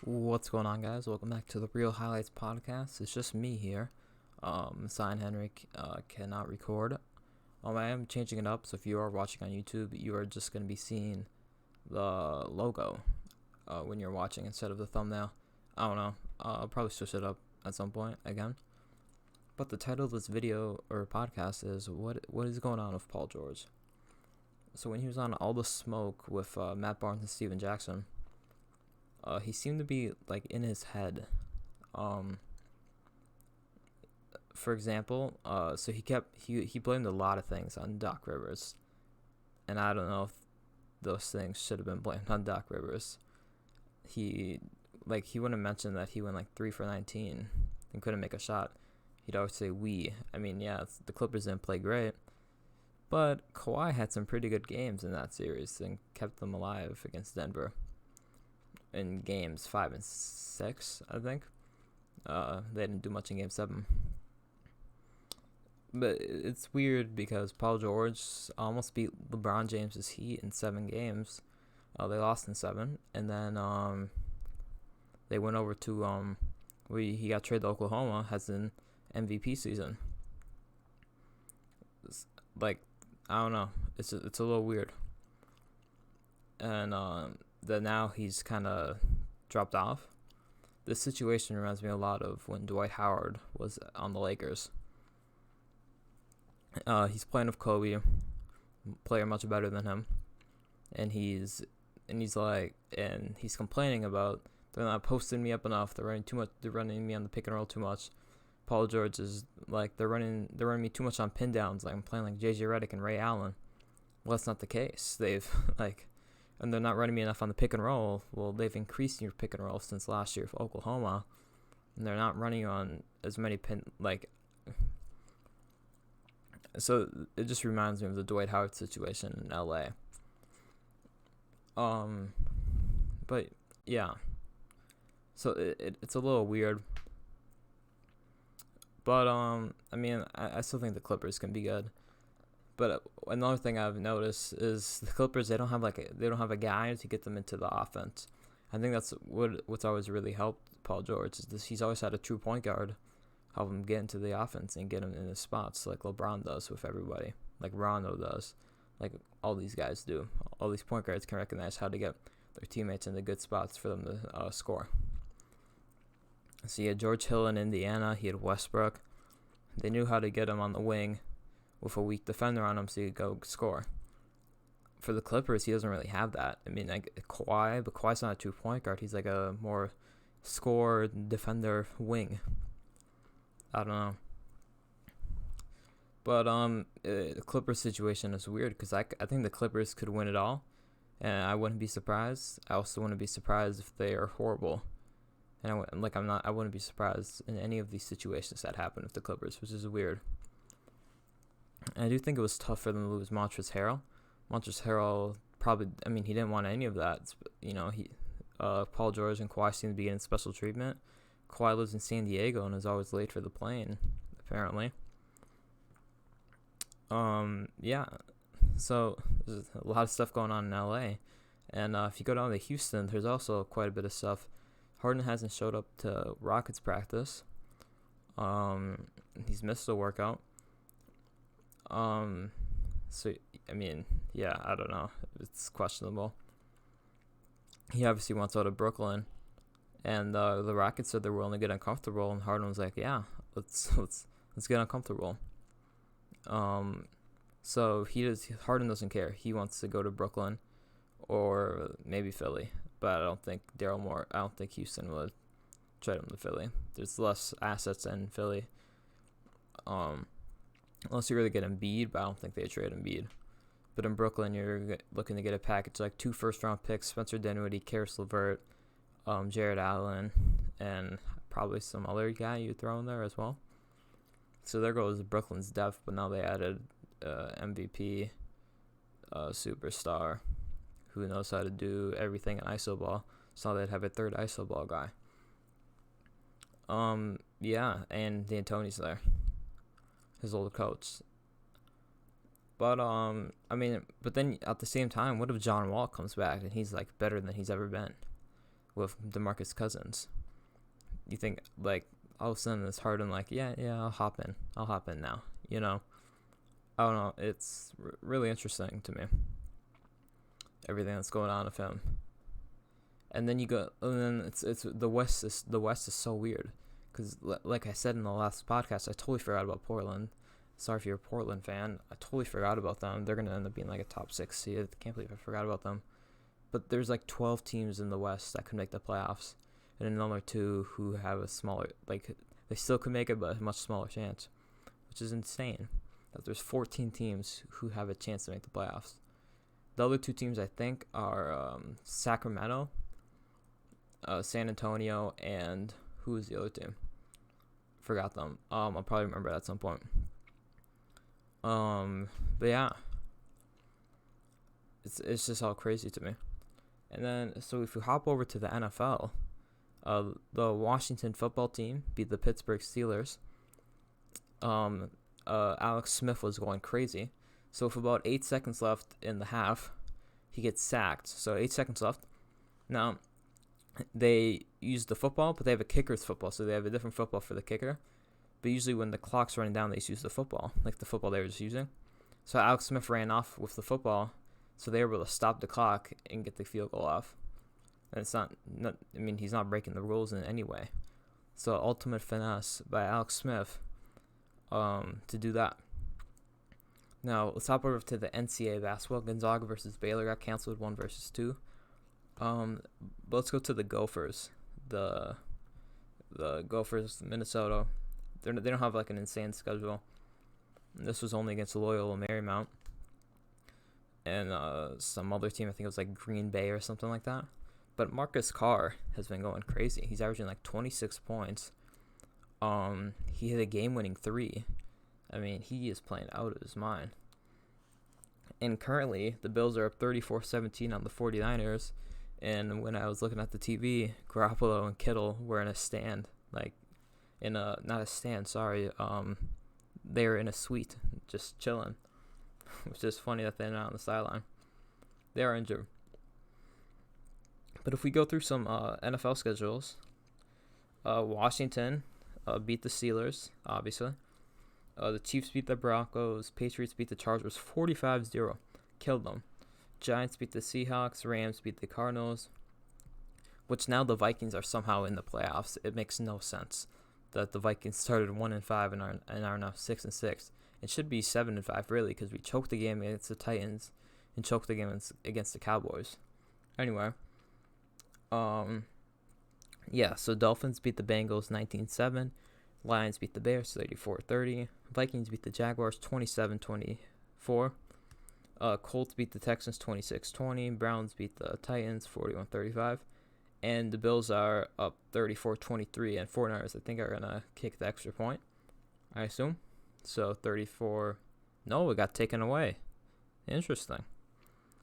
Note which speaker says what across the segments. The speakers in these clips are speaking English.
Speaker 1: What's going on, guys? Welcome back to the Real Highlights podcast. It's just me here. Sign Henrik cannot record. I am changing it up, so if you are watching on YouTube, you are just going to be seeing the logo when you're watching instead of the thumbnail. I don't know. I'll probably switch it up at some point again. But the title of this video or podcast is What is going on with Paul George? So when he was on All the Smoke with Matt Barnes and Steven Jackson, he seemed to be like in his head. For example, so he blamed a lot of things on Doc Rivers, and I don't know if those things should have been blamed on Doc Rivers. He wouldn't mention that he went like 3 for 19 and couldn't make a shot. He'd always say we. I mean, yeah, the Clippers didn't play great, but Kawhi had some pretty good games in that series and kept them alive against Denver in games 5 and 6, I think. They didn't do much in game 7. But it's weird because Paul George almost beat LeBron James's Heat in 7 games. They lost in 7, and then they went over to he got traded to Oklahoma, has an MVP season. Like, I don't know, it's a little weird. And that now he's kind of dropped off. This situation reminds me a lot of when Dwight Howard was on the Lakers. He's playing with Kobe, player much better than him, and he's complaining about they're not posting me up enough. They're running too much. They're running me on the pick and roll too much. Paul George is like they're running me too much on pin downs. Like I'm playing like JJ Redick and Ray Allen. Well, that's not the case. They've and they're not running me enough on the pick and roll. Well, they've increased your pick and roll since last year for Oklahoma, and they're not running you on as many So it just reminds me of the Dwight Howard situation in LA. But yeah, so it's a little weird. But I mean, I still think the Clippers can be good. But another thing I've noticed is the Clippers, they don't have a guy to get them into the offense. I think that's what's always really helped Paul George is this. He's always had a true point guard help him get into the offense and get him in his spots like LeBron does with everybody, like Rondo does, like all these guys do. All these point guards can recognize how to get their teammates in the good spots for them to score. So he had George Hill in Indiana. He had Westbrook. They knew how to get him on the wing with a weak defender on him so he could go score. For the Clippers, he doesn't really have that. I mean, like Kawhi, but Kawhi's not a true point guard. He's like a more score defender wing. I don't know. But the Clippers situation is weird because I think the Clippers could win it all, and I wouldn't be surprised. I also wouldn't be surprised if they are horrible. And I wouldn't be surprised in any of these situations that happen with the Clippers, which is weird. And I do think it was tough for them to lose Montrezl Harrell. Montrezl Harrell probably, I mean, he didn't want any of that. You know, Paul George and Kawhi seem to be getting special treatment. Kawhi lives in San Diego and is always late for the plane, apparently. Yeah. So there's a lot of stuff going on in LA. And if you go down to Houston, there's also quite a bit of stuff. Harden hasn't showed up to Rockets practice. He's missed a workout. So, I mean, yeah, I don't know. It's questionable. He obviously wants out of Brooklyn. And the Rockets said they were willing to get uncomfortable, and Harden was like, "Yeah, let's get uncomfortable." So Harden doesn't care. He wants to go to Brooklyn, or maybe Philly, but I don't think Houston would trade him to Philly. There's less assets in Philly, unless you really get Embiid, but I don't think they trade Embiid. But in Brooklyn, you're looking to get a package like 2 first-round picks: Spencer Dinwiddie, Karis LeVert, Jared Allen, and probably some other guy you throw in there as well. So there goes Brooklyn's depth, but now they added MVP, superstar, who knows how to do everything in iso ball. So now they'd have a third iso ball guy. Yeah, and D'Antoni's there, his old coach. But but then at the same time, what if John Wall comes back and he's like better than he's ever been? with DeMarcus Cousins. You think like all of a sudden it's Harden like yeah I'll hop in now, you know. I don't know, it's really interesting to me, everything that's going on with him. And then it's the West is so weird because like I said in the last podcast, I totally forgot about Portland. Sorry if you're a Portland fan, I totally forgot about them. They're gonna end up being like a top 6 seed. I can't believe I forgot about them. But there's like 12 teams in the West that could make the playoffs, and another 2 who have a smaller, like they still could make it, but a much smaller chance, which is insane. That there's 14 teams who have a chance to make the playoffs. The other 2 teams I think are Sacramento, San Antonio, and who is the other team? Forgot them. I'll probably remember it at some point. But yeah, it's just all crazy to me. And then so if you hop over to the NFL, the Washington football team beat the Pittsburgh Steelers. Alex Smith was going crazy. So with about 8 seconds left in the half, he gets sacked. So 8 seconds left. Now, they use the football, but they have a kicker's football, so they have a different football for the kicker. But usually when the clock's running down, they just use the football, like the football they were just using. So Alex Smith ran off with the football, so they were able to stop the clock and get the field goal off. And it's not I mean, he's not breaking the rules in any way. So ultimate finesse by Alex Smith to do that. Now, let's hop over to the NCAA basketball. Gonzaga versus Baylor got canceled 1-2. But let's go to the Gophers. The Gophers, Minnesota. They don't have like an insane schedule. This was only against Loyola Marymount and some other team. I think it was like Green Bay or something like that. But Marcus Carr has been going crazy. He's averaging like 26 points. He hit a game-winning 3. I mean, he is playing out of his mind. And currently, the Bills are up 34-17 on the 49ers. And when I was looking at the TV, Garoppolo and Kittle were in a stand, like not a stand, sorry. They were in a suite, just chilling, which is funny that they're not on the sideline. They are injured. But if we go through some NFL schedules, Washington beat the Steelers, obviously. The Chiefs beat the Broncos. Patriots beat the Chargers 45-0. Killed them. Giants beat the Seahawks. Rams beat the Cardinals. Which now the Vikings are somehow in the playoffs. It makes no sense that the Vikings started 1-5 and are now 6-6. It should be 7-5 really, because we choked the game against the Titans and choked the game against the Cowboys. Anyway, yeah. So Dolphins beat the Bengals 19-7. Lions beat the Bears 34-30. Vikings beat the Jaguars 27-24. Colts beat the Texans 26-20. Browns beat the Titans 41-35. And the Bills are up 34-23. And 49ers, I think, are going to kick the extra point, I assume. So 34. No, it got taken away. Interesting.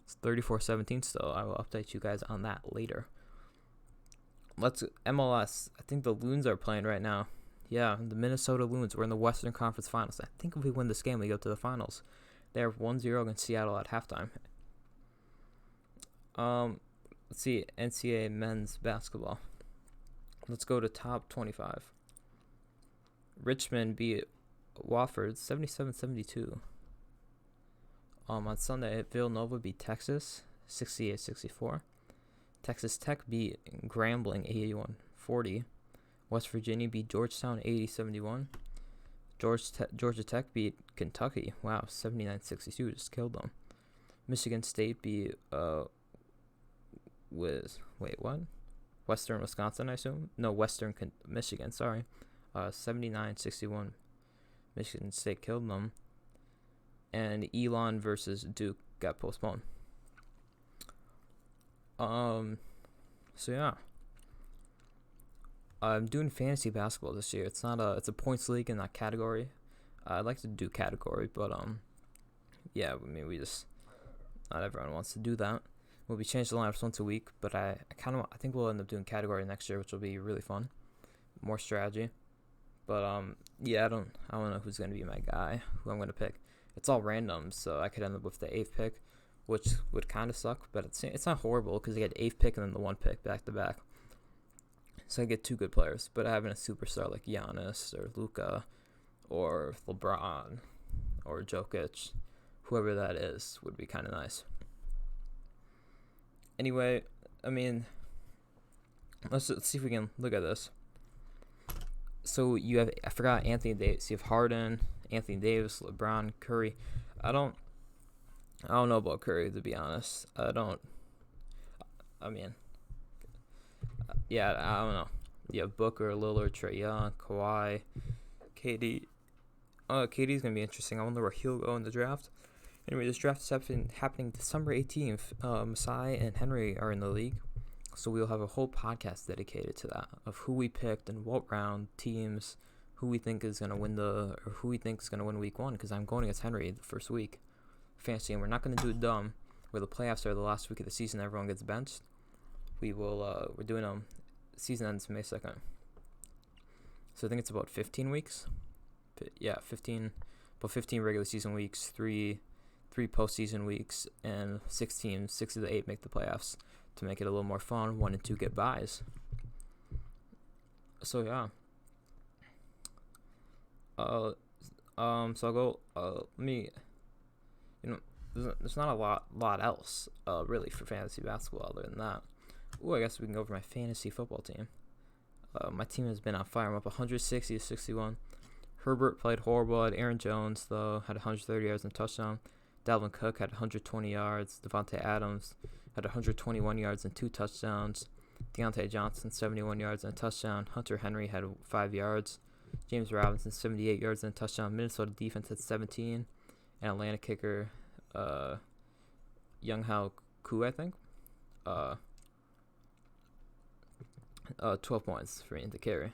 Speaker 1: It's 34-17 still. I will update you guys on that later. Let's MLS. I think the Loons are playing right now. Yeah, the Minnesota Loons. We're in the Western Conference Finals. I think if we win this game, we go to the finals. They're 1-0 against Seattle at halftime. Let's see, NCAA men's basketball. Let's go to top 25. Richmond beat Wofford 77-72. On Sunday, Villanova beat Texas 68-64. Texas Tech beat Grambling 81-40. West Virginia beat Georgetown 80-71. Georgia Tech beat Kentucky. Wow, 79-62. Just killed them. Michigan State beat Western Wisconsin, I assume? No, Michigan, sorry. 79-61. Michigan State killed them. And Elon versus Duke got postponed. So yeah. I'm doing fantasy basketball this year. It's a points league in that category. I'd like to do category, but yeah, I mean, not everyone wants to do that. We'll be changing the lineups once a week, but I think we'll end up doing category next year, which will be really fun. More strategy. But yeah, I don't know who's gonna be my guy, who I'm gonna pick. It's all random, so I could end up with the 8th pick, which would kind of suck, but it's not horrible because you get 8th pick and then the 1 pick back to back. So I get 2 good players, but having a superstar like Giannis or Luka or LeBron or Jokic, whoever that is, would be kind of nice. Anyway, I mean, let's see if we can look at this. So you have, I forgot Anthony Davis. You have Harden, Anthony Davis, LeBron, Curry. I don't know about Curry, to be honest. I don't know. You have Booker, Lillard, Trae Young, Kawhi, KD. KD's going to be interesting. I wonder where he'll go in the draft. Anyway, this draft is happening December 18th. Masai and Henry are in the league. So we'll have a whole podcast dedicated to that, of who we picked and what round, teams, who we think is going to win who we think is going to win week 1, because I'm going against Henry the first week. Fantasy, and we're not going to do it dumb, where the playoffs are the last week of the season, everyone gets benched. We're doing season ends May 2nd. So I think it's about 15 weeks. Yeah, 15 regular season weeks, 3 postseason weeks, and 6 teams, 6 of the 8 make the playoffs to make it a little more fun. 1 and 2 get buys. So yeah. So I'll go. There's not a lot else really for fantasy basketball other than that. I guess we can go over my fantasy football team. My team has been on fire. I'm up 160 to 61. Herbert played horrible. Aaron Jones, though, had 130 yards and a touchdown. Dalvin Cook had 120 yards. Devontae Adams had 121 yards and 2 touchdowns. Deontay Johnson, 71 yards and a touchdown. Hunter Henry had 5 yards. James Robinson, 78 yards and a touchdown. Minnesota defense had 17. And Atlanta kicker, Younghao Koo, I think. 12 points for him to carry.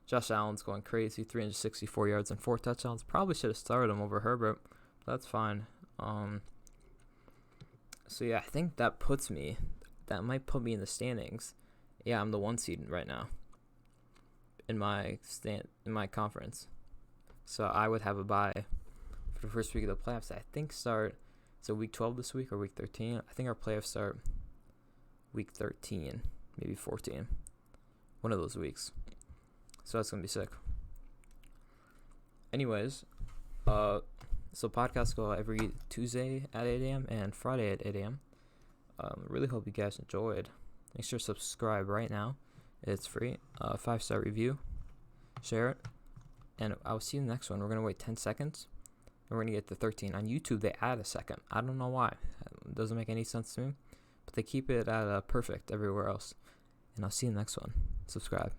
Speaker 1: Josh Allen's going crazy, 364 yards and 4 touchdowns. Probably should have started him over Herbert, but that's fine. So yeah, I think that might put me in the standings. Yeah, I'm the 1 seed right now in my conference. So I would have a bye for the first week of the playoffs. I think so week 12 this week or week 13. I think our playoffs start week 13, maybe 14. One of those weeks. So that's going to be sick. Anyways, so podcasts go every Tuesday at 8 a.m. and Friday at 8 a.m. Really hope you guys enjoyed. Make sure to subscribe right now. It's free. 5-star review. Share it. And I'll see you in the next one. We're going to wait 10 seconds. And we're going to get to 13. On YouTube, they add a second. I don't know why. It doesn't make any sense to me. But they keep it at perfect everywhere else. And I'll see you in the next one. Subscribe.